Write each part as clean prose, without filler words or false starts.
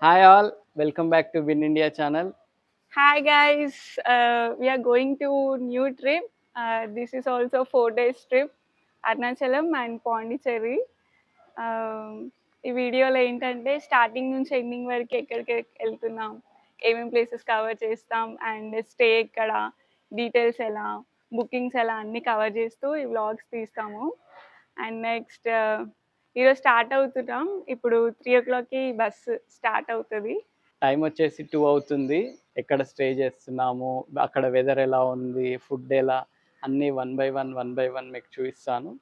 Hi all, welcome back to Win India channel. Hi guys, we are going to new trip. This is also 4 days trip, Arnachalam and Pondicherry. ఈ వీడియోలో ఏంటంటే starting నుంచి ending వరకు ఎక్కడికి వెళ్తున్నాం, ఏమేమి places cover చేస్తాం and stay ఎక్కడ, డీటెయిల్స్ ఎలా, బుకింగ్స్ ఎలా అన్నీ కవర్ చేస్తూ ఈ వ్లాగ్స్ తీస్తాము. అండ్ నెక్స్ట్ ఈరోజు స్టార్ట్ అవుతున్నాం. ఇప్పుడు 3 o'clockకి బస్సు స్టార్ట్ అవుతుంది. టైం వచ్చేసి 2 అవుతుంది. ఎక్కడ స్టే చేస్తున్నాము, అక్కడ వెదర్ ఎలా ఉంది, ఫుడ్ ఎలా, అన్నీ వన్ బై వన్ మీకు చూపిస్తాను.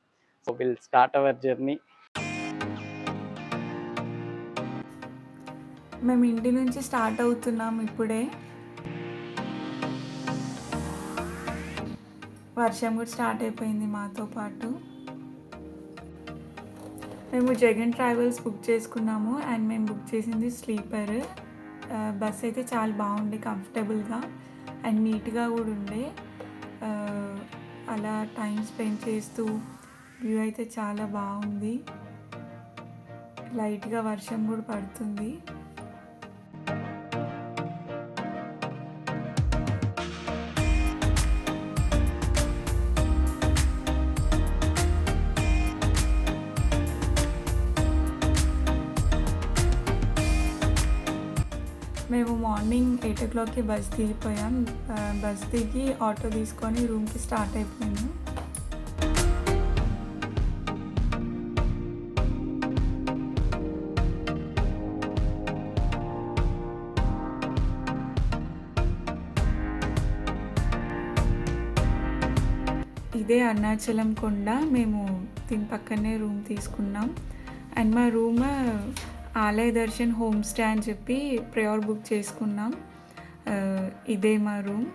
So will start our journey. మేము ఇంటి నుంచి స్టార్ట్ అవుతున్నాం ఇప్పుడే. వర్షం కూడా స్టార్ట్ అయిపోయింది మాతో పాటు. మేము జగన్ ట్రావెల్స్ బుక్ చేసుకున్నాము అండ్ మేము బుక్ చేసింది స్లీపర్. బస్ అయితే చాలా బాగుండే, కంఫర్టబుల్గా అండ్ నీట్గా కూడా ఉండే. అలా టైం స్పెండ్ చేస్తూ వ్యూ అయితే చాలా బాగుంది. లైట్గా వర్షం కూడా పడుతుంది. మేము మార్నింగ్ 8 o'clockకి బస్ దిగిపోయాం. బస్ దిగి ఆటో తీసుకొని రూమ్కి స్టార్ట్ అయిపోయాము. ఇదే అరుణాచలం కొండ. మేము దీని పక్కనే రూమ్ తీసుకున్నాం అండ్ మా రూమ్ ఆలయ దర్శన్ హోమ్ స్టే అని చెప్పి ప్రయోర్ బుక్ చేసుకున్నాం. ఇదే మా room,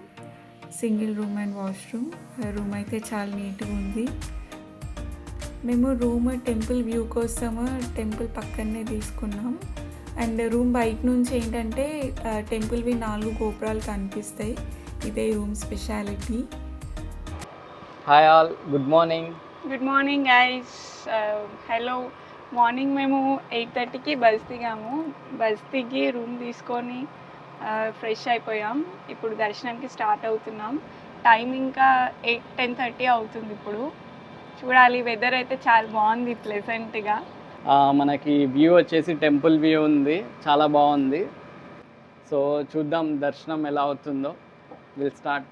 single room and washroom. Room అయితే చాలా నీట్గా ఉంది. మేము రూమ్ టెంపుల్ వ్యూ కోసము టెంపుల్ పక్కనే తీసుకున్నాం అండ్ రూమ్ బయట నుంచి ఏంటంటే టెంపుల్వి 4 గోపురాలు కనిపిస్తాయి. ఇదే room speciality. Hi all, good morning. Good morning guys. Hello. Morning మేము 8:30కి బస్ దిగాము. బస్ దిగి రూమ్ తీసుకొని ఫ్రెష్ అయిపోయాం. ఇప్పుడు దర్శనానికి స్టార్ట్ అవుతున్నాం. టైం ఇంకా 10:30 అవుతుంది. ఇప్పుడు చూడాలి. వెదర్ అయితే చాలా బాగుంది, ప్లెజెంట్గా. మనకి వ్యూ వచ్చేసి టెంపుల్ వ్యూ ఉంది, చాలా బాగుంది. సో చూద్దాం దర్శనం ఎలా అవుతుందో. Will start.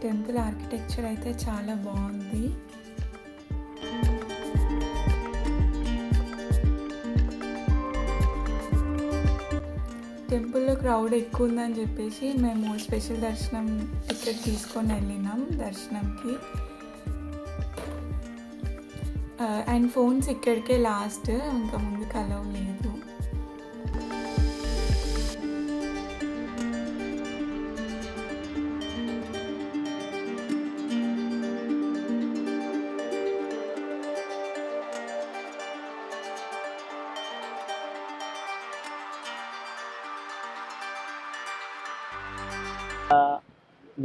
టెంపుల్ ఆర్కిటెక్చర్ అయితే చాలా బాగుంది. టెంపుల్లో క్రౌడ్ ఎక్కువ ఉందని చెప్పేసి మేము స్పెషల్ దర్శనం టికెట్ తీసుకొని వెళ్ళినాం దర్శనంకి. అండ్ ఫోన్స్ ఇక్కడికే లాస్ట్, ఇంకా ముందుకు అలౌ లేదు.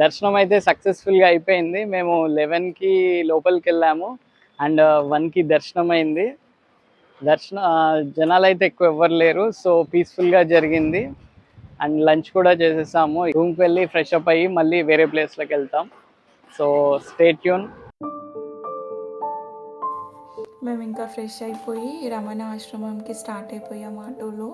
దర్శనం అయితే సక్సెస్ఫుల్గా అయిపోయింది. మేము 11కి లోపలికి వెళ్ళాము అండ్ 1కి దర్శనం అయింది. జనాలు అయితే ఎక్కువ ఎవ్వరు లేరు, సో పీస్ఫుల్గా జరిగింది. అండ్ లంచ్ కూడా చేసేసాము. రూమ్కి వెళ్ళి ఫ్రెష్ అప్ అయ్యి మళ్ళీ వేరే ప్లేస్లోకి వెళ్తాం. So stay tune. మేము ఇంకా ఫ్రెష్ అయిపోయి రమణ ఆశ్రమంకి స్టార్ట్ అయిపోయాం ఆటోలో.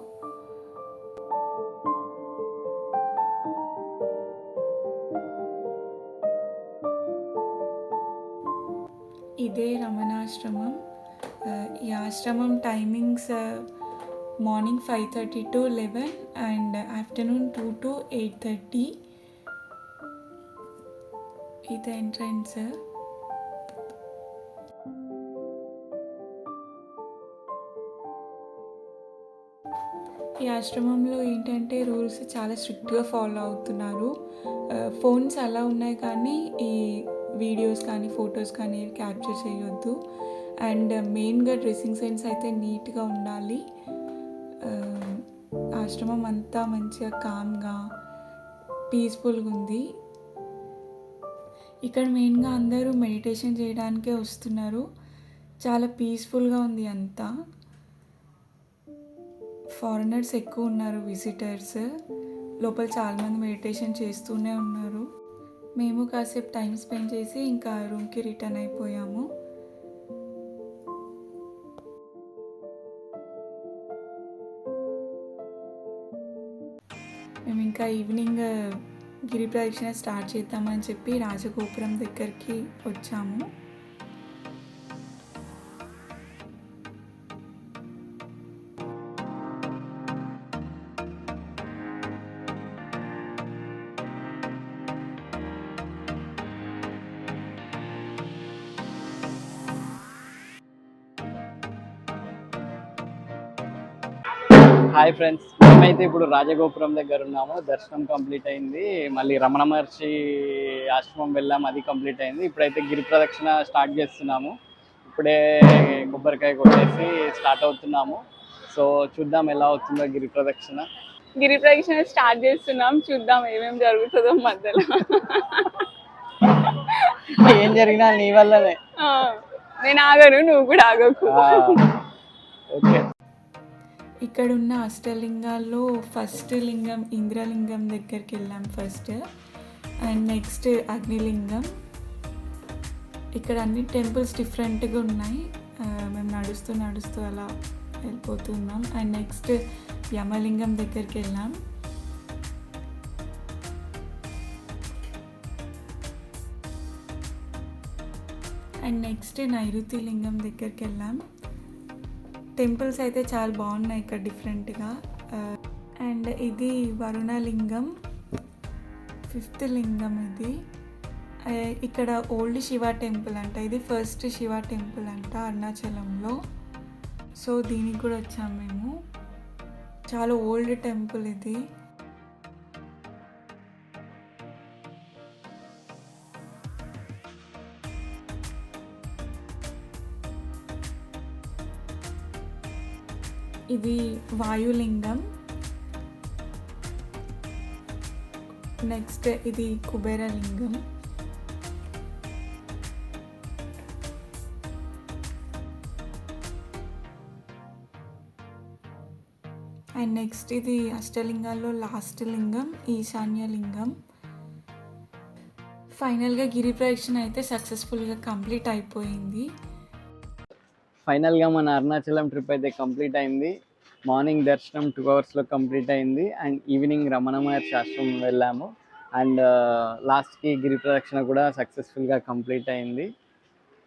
ఇదే రమణాశ్రమం. ఈ ఆశ్రమం timings morning 5:30 to 11 and afternoon 2 to 8:30. ఇది ఎంట్రన్స్. ఈ ఆశ్రమంలో ఏంటంటే రూల్స్ చాలా స్ట్రిక్ట్గా ఫాలో అవుతున్నారు. ఫోన్స్ అలా ఉన్నాయి కానీ ఈ వీడియోస్ కానీ ఫొటోస్ కానీ క్యాప్చర్ చేయొద్దు. అండ్ మెయిన్గా డ్రెస్సింగ్ సెన్స్ అయితే నీట్గా ఉండాలి. ఆశ్రమం అంతా మంచిగా కామ్గా పీస్ఫుల్గా ఉంది. ఇక్కడ మెయిన్గా అందరూ మెడిటేషన్ చేయడానికే వస్తున్నారు. చాలా పీస్ఫుల్గా ఉంది అంతా. ఫారినర్స్ ఎక్కువ ఉన్నారు, విజిటర్స్. లోపల చాలామంది మెడిటేషన్ చేస్తూనే ఉన్నారు. మేము కాసేపు టైం స్పెండ్ చేసి ఇంకా రూమ్కి రిటర్న్ అయిపోయాము. మేము ఇంకా ఈవినింగ్ గిరి ప్రదక్షిణ స్టార్ట్ చేద్దామని చెప్పి రాజగోపురం దగ్గరికి వచ్చాము. హాయ్ ఫ్రెండ్స్, మేమైతే ఇప్పుడు రాజగోపురం దగ్గర ఉన్నాము. దర్శనం కంప్లీట్ అయింది. మళ్ళీ రమణ మహర్షి ఆశ్రమం వెళ్ళాము, అది కంప్లీట్ అయింది. ఇప్పుడైతే గిరి ప్రదక్షిణ స్టార్ట్ చేస్తున్నాము. ఇప్పుడే కొబ్బరికాయ కొట్టేసి స్టార్ట్ అవుతున్నాము. సో చూద్దాం ఎలా అవుతుందో గిరి ప్రదక్షిణ. గిరి ప్రదక్షిణ స్టార్ట్ చేస్తున్నాం, చూద్దాం ఏమేమి జరుగుతుందో మధ్యలో. ఏం జరిగినా నీ వల్లనే. నేను ఆగను, నువ్వు కూడా ఆగకు. ఓకే. ఇక్కడ ఉన్న అష్టలింగాల్లో ఫస్ట్ లింగం ఇంద్రలింగం దగ్గరికి వెళ్ళాం ఫస్ట్. అండ్ నెక్స్ట్ అగ్నిలింగం. ఇక్కడ అన్ని టెంపుల్స్ డిఫరెంట్గా ఉన్నాయి. మేము నడుస్తూ అలా వెళ్ళిపోతున్నాం. అండ్ నెక్స్ట్ యమలింగం దగ్గరికి వెళ్ళాం. అండ్ నెక్స్ట్ నైరుతి లింగం దగ్గరికి వెళ్ళాం. టెంపుల్స్ అయితే చాలా బాగున్నాయి ఇక్కడ డిఫరెంట్గా. అండ్ ఇది వరుణలింగం, 5th లింగం ఇది. ఇక్కడ ఓల్డ్ శివ టెంపుల్ అంట. ఇది ఫస్ట్ శివ టెంపుల్ అంట అరుణాచలంలో. సో దీనికి కూడా వచ్చాము మేము. చాలా ఓల్డ్ టెంపుల్ ఇది. ఇది వాయులింగం. నెక్స్ట్ ఇది కుబేరలింగం. అండ్ నెక్స్ట్ ఇది అష్టలింగాల్లో లాస్ట్ లింగం ఈశాన్యలింగం. ఫైనల్గా గిరి ప్రదక్షిణ అయితే సక్సెస్ఫుల్గా కంప్లీట్ అయిపోయింది. ఫైనల్గా మన అరుణాచలం ట్రిప్ అయితే కంప్లీట్ అయింది. మార్నింగ్ దర్శనం 2 అవర్స్లో కంప్లీట్ అయింది. అండ్ ఈవినింగ్ రమణ మహర్షి ఆశ్రమం వెళ్ళాము. అండ్ లాస్ట్కి గిరి ప్రదక్షిణ కూడా సక్సెస్ఫుల్గా కంప్లీట్ అయింది.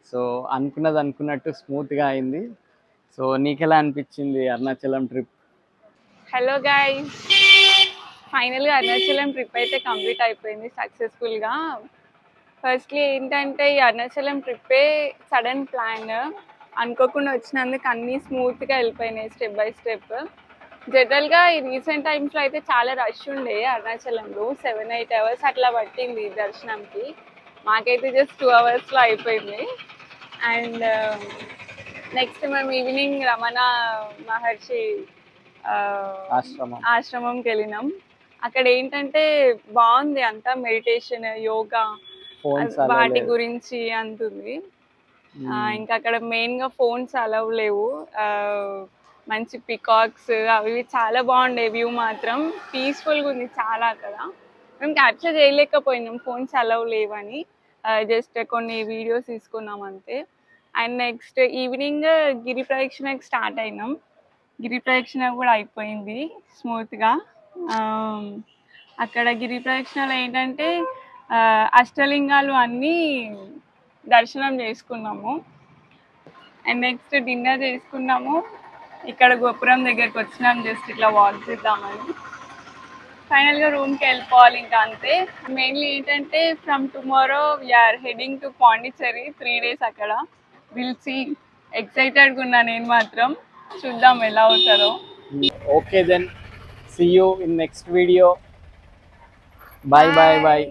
సో అనుకున్నట్టు స్మూత్గా అయింది. సో నీకెలా అనిపించింది అరుణాచలం ట్రిప్? హలో గైస్, ఫైనల్గా అరుణాచలం ట్రిప్ అయితే కంప్లీట్ అయిపోయింది సక్సెస్ఫుల్గా. ఫస్ట్లీ ఏంటంటే ఈ అరుణాచలం ట్రిప్పే సడన్ ప్లాన్. అనుకోకుండా వచ్చినందుకు అన్నీ స్మూత్గా వెళ్ళిపోయినాయి స్టెప్ బై స్టెప్. జనరల్గా ఈ రీసెంట్ టైమ్స్లో అయితే చాలా రష్ ఉండే అరుణాచలంలో. 7-8 అవర్స్ అట్లా పట్టింది దర్శనంకి. మాకైతే జస్ట్ 2 అవర్స్లో అయిపోయింది. అండ్ నెక్స్ట్ మేము ఈవినింగ్ రమణ మహర్షి ఆశ్రమంకి వెళ్ళినాం. అక్కడ ఏంటంటే బాగుంది అంతా, మెడిటేషన్, యోగా, వాటి గురించి అంతుంది. ఇంకా అక్కడ మెయిన్గా ఫోన్స్ అలవ్ లేవు. మంచి పికాక్స్ అవి చాలా బాగుండే. వ్యూ మాత్రం పీస్ఫుల్గా ఉంది చాలా. అక్కడ మేము క్యాప్చర్ చేయలేకపోయినాం, ఫోన్స్ అలవ్ లేవని. జస్ట్ కొన్ని వీడియోస్ తీసుకున్నాం అంతే. అండ్ నెక్స్ట్ ఈవినింగ్ గిరి ప్రదక్షిణకి స్టార్ట్ అయినాం. గిరి ప్రదక్షిణ కూడా అయిపోయింది స్మూత్గా. అక్కడ గిరి ప్రదక్షిణలో ఏంటంటే అష్టలింగాలు అన్నీ దర్శనం చేసుకున్నాము. అండ్ నెక్స్ట్ డిన్నర్ చేసుకున్నాము. ఇక్కడ గోపురం దగ్గరికి వచ్చినాం జస్ట్ ఇట్లా వాక్ చేద్దామని. ఫైనల్గా రూమ్కి వెళ్ళిపోవాలి ఇంకా అంతే. మెయిన్లీ ఏంటంటే from tomorrow we're heading to Pondicherry 3 days అక్కడ. Will see. ఎక్సైటెడ్గా ఉన్నా నేను మాత్రం. చూద్దాం ఎలా అవుతారో. Okay then see you in next video. Bye bye bye.